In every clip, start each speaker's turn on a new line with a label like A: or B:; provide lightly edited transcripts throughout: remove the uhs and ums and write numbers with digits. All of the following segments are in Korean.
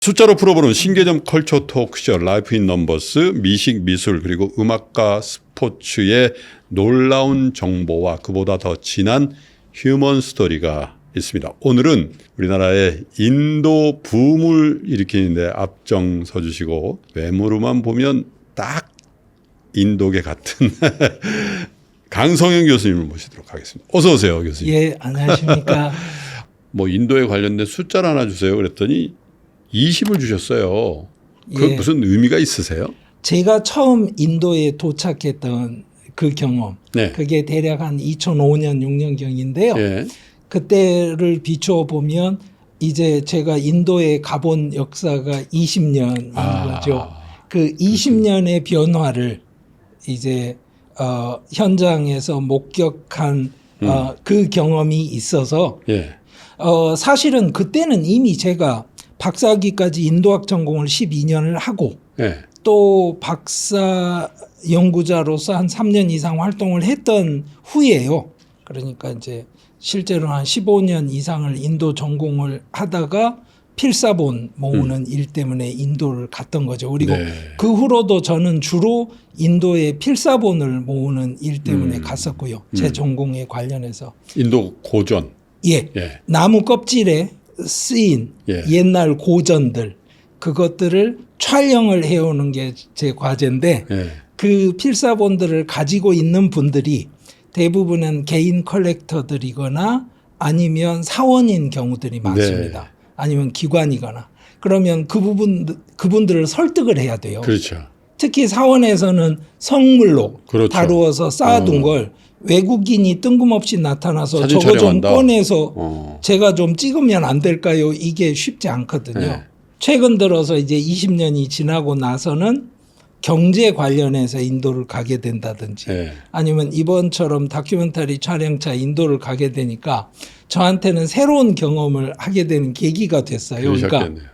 A: 숫자로 풀어보는 신개념 컬처 토크쇼 라이프 인 넘버스. 미식, 미술 그리고 음악과 스포츠의 놀라운 정보와 그보다 더 진한 휴먼 스토리가 있습니다. 오늘은 우리나라의 인도 붐을 일으키는데 앞장서 주시고 외모로만 보면 딱 인도계 같은 강성현 교수님을 모시도록 하겠습니다. 어서 오세요, 교수님.
B: 예, 안녕하십니까.
A: 뭐 인도에 관련된 숫자를 하나 주세요 그랬더니 20을 주셨어요. 그
B: 예.
A: 무슨 의미가 있으세요?
B: 제가 처음 인도에 도착했던 그 경험,
A: 네.
B: 그게 대략 한 2005년, 6년경인데요.
A: 예.
B: 그때를 비추어 보면 이제 제가 인도에 가본 역사가 20년인 거죠. 그 20년의 변화를 이제 현장에서 목격한 그 경험이 있어서
A: 예.
B: 사실은 그때는 이미 제가 박사학위까지 인도학 전공을 12년을 하고
A: 예.
B: 또 박사 연구자로서 한 3년 이상 활동을 했던 후에요. 그러니까 이제 실제로 한 15년 이상을 인도 전공을 하다가 필사본 모으는 일 때문에 인도를 갔던 거죠. 그리고
A: 네.
B: 그 후로도 저는 주로 인도의 필사본을 모으는 일 때문에 갔었고요. 제 전공에 관련해서.
A: 인도 고전.
B: 예.
A: 예.
B: 나무 껍질에 쓰인
A: 예.
B: 옛날 고전들 그것들을 촬영을 해오는 게 제 과제인데
A: 예.
B: 그 필사본들을 가지고 있는 분들이 대부분은 개인 컬렉터들이거나 아니면 사원인 경우들이 많습니다.
A: 네.
B: 아니면 기관이거나 그러면 그분들을 설득을 해야 돼요.
A: 그렇죠.
B: 특히 사원에서는 성물로
A: 그렇죠.
B: 다루어서 쌓아둔 걸 외국인이 뜬금없이 나타나서
A: 사진
B: 저거 좀
A: 촬영한다.
B: 꺼내서 제가 좀 찍으면 안 될까요? 이게 쉽지 않거든요.
A: 네.
B: 최근 들어서 이제 20년이 지나고 나서는 경제 관련해서 인도를 가게 된다든지
A: 예.
B: 아니면 이번처럼 다큐멘터리 촬영차 인도를 가게 되니까 저한테는 새로운 경험을 하게 되는 계기가 됐어요. 그러니까
A: 그러셨겠네요.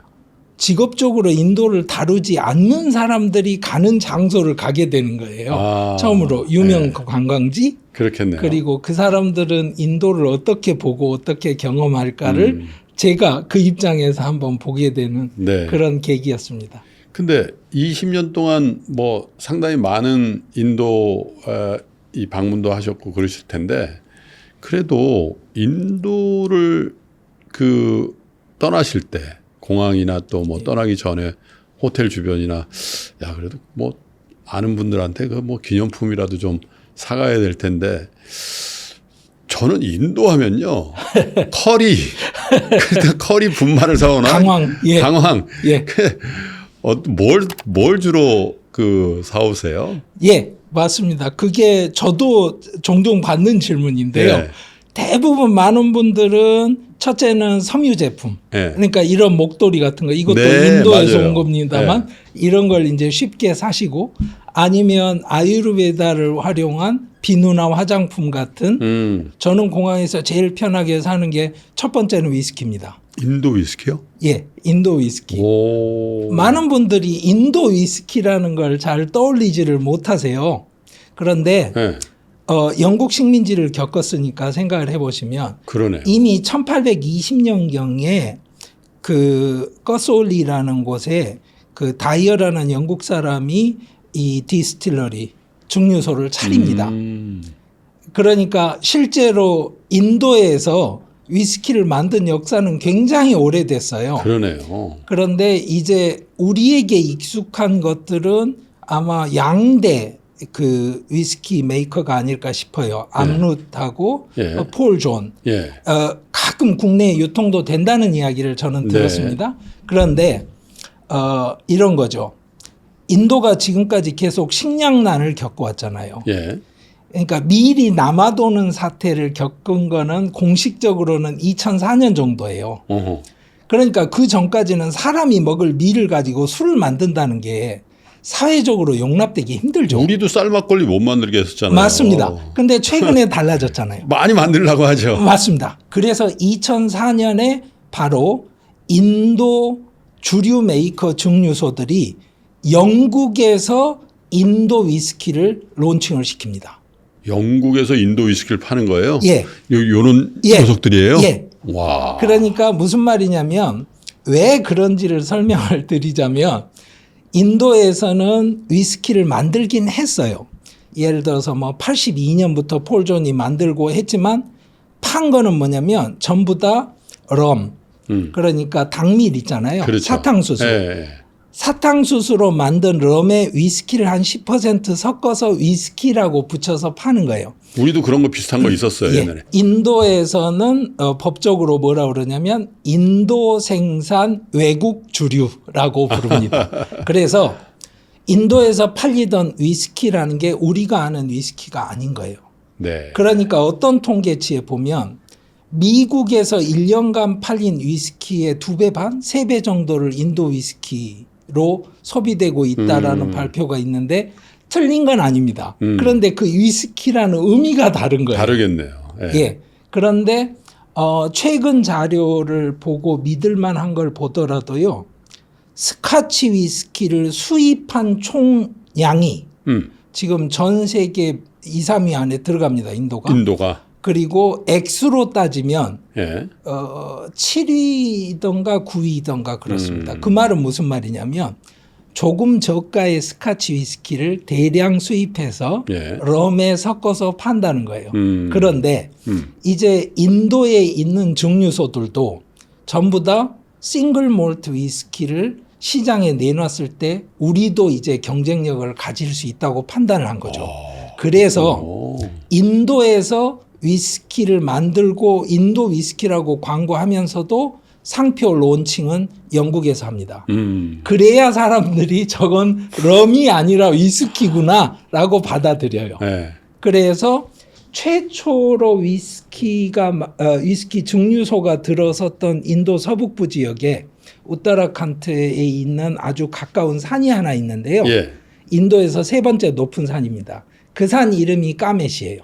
B: 직업적으로 인도를 다루지 않는 사람들이 가는 장소를 가게 되는 거예요. 처음으로 유명
A: 네.
B: 관광지
A: 그렇겠네요.
B: 그리고 그 사람들은 인도를 어떻게 보고 어떻게 경험할까를 제가 그 입장에서 한번 보게 되는
A: 네.
B: 그런 계기였습니다.
A: 근데 20년 동안 뭐 상당히 많은 인도 이 방문도 하셨고 그러실 텐데 그래도 인도를 그 떠나실 때 공항이나 또 뭐 떠나기 전에 호텔 주변이나 야 그래도 뭐 아는 분들한테 그 뭐 기념품이라도 좀 사가야 될 텐데 저는 인도 하면요 커리 그러니까 커리 분말을 사오나
B: 강황, 예.
A: 강황
B: 예.
A: 뭘 주로 그 사오세요?
B: 예, 맞습니다. 그게 저도 종종 받는 질문인데요.
A: 예.
B: 대부분 많은 분들은 첫째는 섬유 제품.
A: 예.
B: 그러니까 이런 목도리 같은 거 이것도
A: 네,
B: 인도에서
A: 맞아요.
B: 온 겁니다만 이런 걸 이제 쉽게 사시고 아니면 아유르베다를 활용한 비누나 화장품 같은 저는 공항에서 제일 편하게 사는 게 첫 번째는 위스키입니다.
A: 인도 위스키요?
B: 예, 인도 위스키.
A: 오.
B: 많은 분들이 인도 위스키라는 걸 잘 떠올리지를 못하세요. 그런데
A: 네.
B: 영국 식민지를 겪었으니까 생각을 해보시면
A: 그러네요.
B: 이미 1820년경에 그 꺼솔리라는 곳에 그 다이어라는 영국 사람이 이 디스틸러리 증류소를 차립니다. 그러니까 실제로 인도에서 위스키를 만든 역사는 굉장히 오래됐어요.
A: 그러네요.
B: 그런데 이제 우리에게 익숙한 것들은 아마 양대 그 위스키 메이커가 아닐까 싶어요. 암룻하고
A: 예.
B: 폴 존.
A: 예.
B: 가끔 국내에 유통도 된다는 이야기를 저는 들었습니다. 그런데 이런 거죠. 인도가 지금까지 계속 식량난을 겪어왔잖아요.
A: 예.
B: 그러니까 밀이 남아도는 사태를 겪은 거는 공식적으로는 2004년 정도예요.
A: 어허.
B: 그러니까 그 전까지는 사람이 먹을 밀을 가지고 술을 만든다는 게 사회적으로 용납되기 힘들죠.
A: 우리도 쌀 막걸리 못 만들게 했었잖아요.
B: 맞습니다. 근데 최근에 달라졌잖아요.
A: 많이 만들려고 하죠.
B: 맞습니다. 그래서 2004년에 바로 인도 주류 메이커 증류소들이 영국에서 인도 위스키를 론칭을 시킵니다.
A: 영국에서 인도 위스키를 파는 거예요?
B: 예.
A: 요런
B: 예.
A: 녀석들이에요?
B: 예.
A: 와.
B: 그러니까 무슨 말이냐면 왜 그런지를 설명을 드리자면 인도에서는 위스키를 만들긴 했어요. 예를 들어서 뭐 82년부터 폴 존이 만들고 했지만 판 거는 뭐냐면 전부 다 럼, 그러니까 당밀 있잖아요.
A: 그렇죠.
B: 사탕수수.
A: 예.
B: 사탕수수로 만든 럼에 위스키를 한 10% 섞어서 위스키라고 붙여서 파는 거예요.
A: 우리도 그런 거 비슷한 거 있었어요,
B: 예.
A: 옛날에.
B: 인도에서는 법적으로 뭐라 그러냐면 인도 생산 외국 주류라고 부릅니다. 그래서 인도에서 팔리던 위스키라는 게 우리가 아는 위스키가 아닌 거예요.
A: 네.
B: 그러니까 어떤 통계치에 보면 미국에서 1년간 팔린 위스키의 2배 반, 3배 정도를 인도 위스키로 소비되고 있다라는 발표가 있는데 틀린 건 아닙니다. 그런데 그 위스키라는 의미가 다른 거예요.
A: 다르겠네요. 예.
B: 예. 그런데 최근 자료를 보고 믿을 만한 걸 보더라도요. 스카치 위스키를 수입한 총량이 지금 전 세계 2, 3위 안에 들어갑니다. 인도가. 그리고 액수로 따지면
A: 예.
B: 7위던가 9위던가 그렇습니다. 그 말은 무슨 말이냐면 조금 저가의 스카치 위스키를 대량 수입해서
A: 예.
B: 럼에 섞어서 판다는 거예요. 그런데 이제 인도에 있는 증류소들도 전부 다 싱글 몰트 위스키를 시장에 내놨을 때 우리도 이제 경쟁력을 가질 수 있다고 판단을 한 거죠. 그래서 인도에서 위스키를 만들고 인도 위스키라고 광고하면서도 상표 론칭은 영국에서 합니다. 그래야 사람들이 저건 럼이 아니라 위스키구나라고 받아들여요.
A: 예.
B: 그래서 최초로 위스키 증류소가 들어섰던 인도 서북부 지역에 우타라칸트에 있는 아주 가까운 산이 하나 있는데요.
A: 예.
B: 인도에서 3번째 높은 산입니다. 그 산 이름이 까메시예요.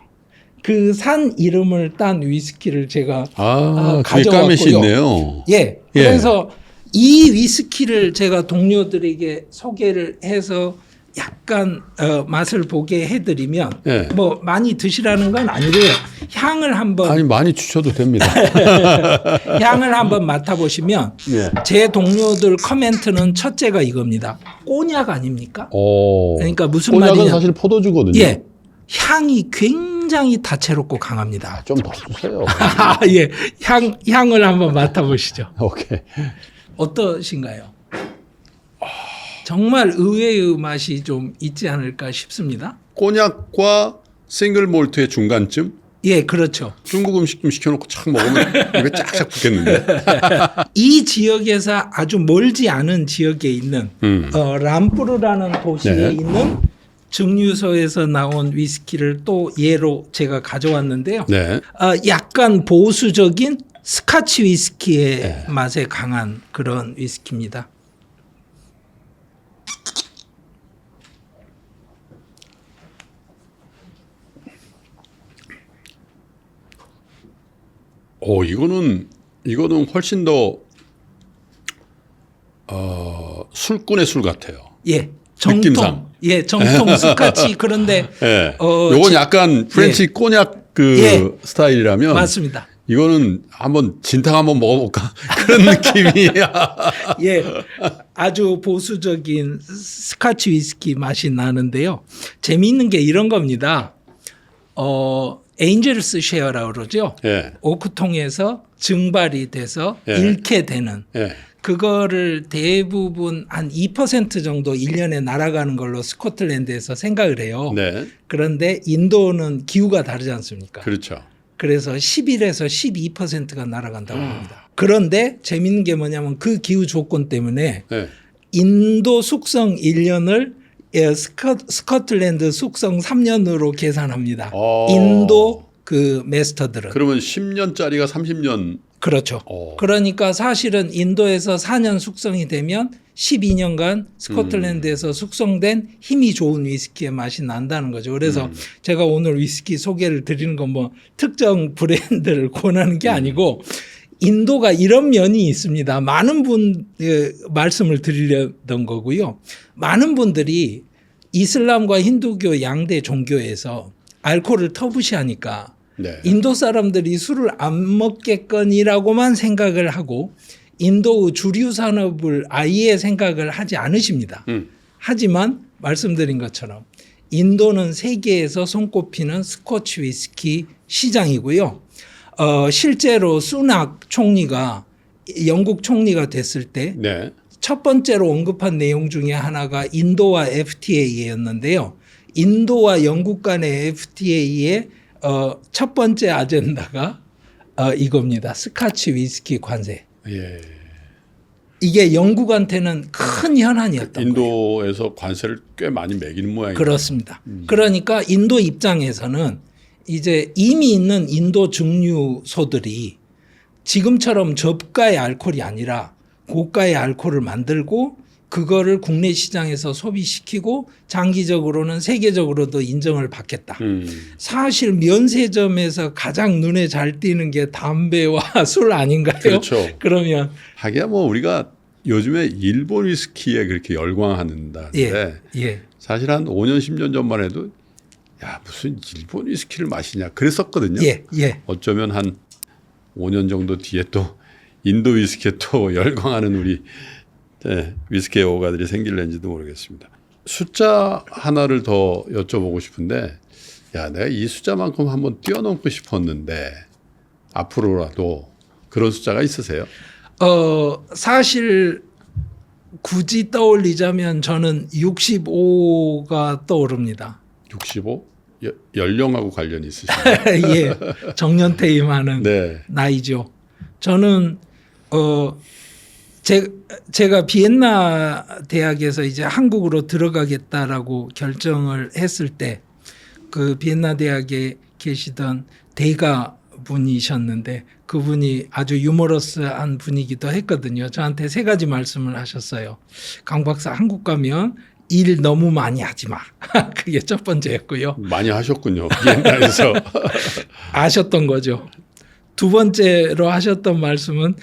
B: 그 산 이름을 딴 위스키를 제가
A: 그게 까메시
B: 가져왔고요.
A: 있네요.
B: 예. 그래서 이 위스키를 제가 동료들에게 소개를 해서 약간 맛을 보게 해드리면
A: 예.
B: 뭐 많이 드시라는 건 아니고요. 향을 한번
A: 아니 많이 주셔도 됩니다.
B: 향을 한번 맡아보시면
A: 예.
B: 제 동료들 커멘트는 첫째가 이겁니다. 꼬냑 아닙니까? 그러니까 무슨
A: 꼬냑은
B: 말이냐?
A: 사실 포도주거든요.
B: 예, 향이 굉장히 다채롭고 강합니다.
A: 좀 더 주세요.
B: 예, 향을 한번 맡아보시죠.
A: 오케이.
B: 어떠신가요? 정말 의외의 맛이 좀 있지 않을까 싶습니다.
A: 꼬냑과 싱글 몰트의 중간쯤?
B: 예, 그렇죠.
A: 중국 음식 좀 시켜놓고 착 먹으면 입에 쫙쫙 붙겠는데.
B: 이 지역에서 아주 멀지 않은 지역에 있는 람푸르라는 도시에
A: 네.
B: 있는 증류소에서 나온 위스키를 또 예로 제가 가져왔는데요.
A: 네.
B: 약간 보수적인 스카치 위스키의 맛에 강한 그런 위스키입니다.
A: 이거는 훨씬 더 술꾼의 술 같아요.
B: 예, 정통.
A: 느낌상.
B: 예, 정통 스카치. 그런데
A: 예. 요건 약간 프렌치 꼬냑 그 스타일이라면
B: 맞습니다.
A: 이거는 한번 진탕 한번 먹어볼까 그런 느낌이야.
B: 예, 아주 보수적인 스카치 위스키 맛이 나는데요. 재미있는 게 이런 겁니다. 에인젤스 쉐어라고 그러죠.
A: 예.
B: 오크통에서 증발이 돼서
A: 예.
B: 잃게 되는
A: 예.
B: 그거를 대부분 한 2% 정도 1년에 날아가는 걸로 스코틀랜드에서 생각을 해요.
A: 네.
B: 그런데 인도는 기후가 다르지 않습니까?
A: 그렇죠.
B: 그래서 11에서 12%가 날아간다고 합니다. 그런데 재밌는 게 뭐냐면 그 기후 조건 때문에
A: 네.
B: 인도 숙성 1년을 스코틀랜드 숙성 3년으로 계산합니다. 인도 그 메스터들은.
A: 그러면 10년짜리가 30년.
B: 그렇죠. 그러니까 사실은 인도에서 4년 숙성이 되면 12년간 스코틀랜드에서 숙성된 힘이 좋은 위스키의 맛이 난다는 거죠. 그래서 제가 오늘 위스키 소개를 드리는 건 뭐 특정 브랜드를 권하는 게 아니고 인도가 이런 면이 있습니다. 많은 분 말씀을 드리려던 거고요. 많은 분들이 이슬람과 힌두교 양대 종교에서 알코올을 터부시하니까
A: 네.
B: 인도 사람들이 술을 안 먹겠거니라고만 생각을 하고 인도의 주류 산업을 아예 생각을 하지 않으십니다. 하지만 말씀드린 것처럼 인도는 세계에서 손꼽히는 스코치 위스키 시장이고요. 실제로 수낙 총리가 영국 총리가 됐을 때
A: 네.
B: 첫 번째로 언급한 내용 중에 하나가 인도와 FTA였는데요. 인도와 영국 간의 FTA의 첫 번째 아젠다가 이겁니다. 스카치 위스키 관세.
A: 예.
B: 이게 영국한테는 큰 현안이었던 거예요.
A: 인도에서 관세를 꽤 많이 매기는 모양이에요.
B: 그렇습니다. 그러니까 인도 입장에서는 이제 이미 있는 인도 증류소들이 지금처럼 저가의 알코올이 아니라 고가의 알코올을 만들고 그거를 국내 시장에서 소비시키고 장기적으로는 세계적으로도 인정을 받겠다. 사실 면세점에서 가장 눈에 잘 띄는 게 담배와 술 아닌가요?
A: 그렇죠.
B: 그러면
A: 하기야 뭐 우리가 요즘에 일본 위스키에 그렇게 열광한다는데
B: 예.
A: 사실 한 5년 10년 전만 해도 야 무슨 일본 위스키를 마시냐 그랬었거든요.
B: 예.
A: 어쩌면 한 5년 정도 뒤에 또 인도 위스키에 또 열광하는 우리 위스키 애호가들이 생길는지도 모르겠습니다. 숫자 하나를 더 여쭤보고 싶은데 야 내가 이 숫자만큼 한번 뛰어넘고 싶었는데 앞으로라도 그런 숫자가 있으세요?
B: 사실 굳이 떠올리자면 저는 65가 떠오릅니다.
A: 65? 연령하고 관련이 있으시나요?
B: 예, 정년퇴임하는
A: 네.
B: 나이죠. 저는 제가 비엔나 대학에서 이제 한국으로 들어가겠다라고 결정을 했을 때 그 비엔나 대학에 계시던 대가 분이셨는데 그분이 아주 유머러스한 분이기도 했거든요. 저한테 세 가지 말씀을 하셨어요. 강 박사 한국 가면 일 너무 많이 하지 마. 그게 첫 번째였고요.
A: 많이 하셨군요. 비엔나에서.
B: 아셨던 거죠. 두 번째로 하셨던 말씀은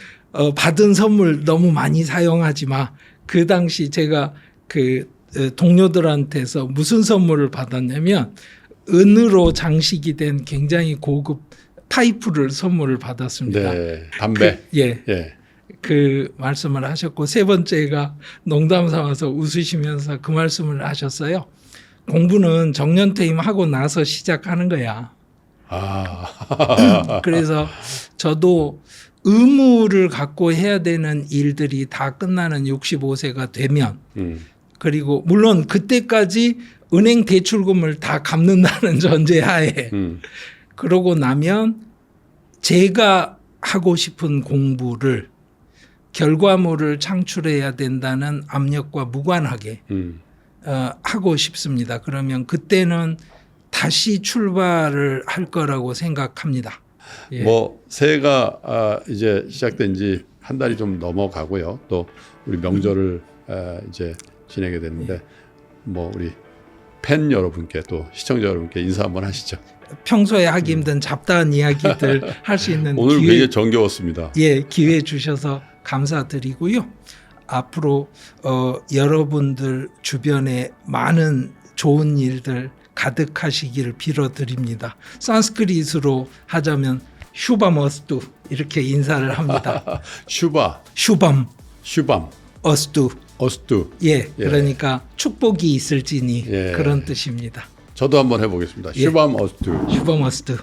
B: 받은 선물 너무 많이 사용하지 마. 그 당시 제가 그 동료들한테서 무슨 선물을 받았냐면 은으로 장식이 된 굉장히 고급 파이프를 선물을 받았습니다.
A: 네. 담배.
B: 예.
A: 예.
B: 그 말씀을 하셨고 세 번째가 농담 삼아서 웃으시면서 그 말씀을 하셨어요. 공부는 정년퇴임하고 나서 시작하는 거야. 그래서 저도 의무를 갖고 해야 되는 일들이 다 끝나는 65세가 되면 그리고 물론 그때까지 은행 대출금을 다 갚는다는 전제하에 그러고 나면 제가 하고 싶은 공부를 결과물을 창출해야 된다는 압력과 무관하게 하고 싶습니다. 그러면 그때는 다시 출발을 할 거라고 생각합니다. 예.
A: 뭐 새해가 이제 시작된 지 한 달이 좀 넘어가고요. 또 우리 명절을 이제 지내게 됐는데 뭐 우리 팬 여러분께 또 시청자 여러분께 인사 한번 하시죠.
B: 평소에 하기 힘든 잡다한 이야기들 할 수 있는
A: 오늘
B: 기회,
A: 굉장히 정겨웠습니다.
B: 예, 기회 주셔서 감사드리고요. 앞으로 여러분들 주변에 많은 좋은 일들 가득하시기를 빌어드립니다. 산스크릿으로 하자면 슈바머스투 이렇게 인사를 합니다.
A: 슈밤
B: 어스투. 예,
A: 예.
B: 그러니까 축복이 있을지니
A: 예.
B: 그런 뜻입니다.
A: 저도 한번 해보겠습니다.
B: 예.
A: 슈밤 어스투.
B: 슈바머스투.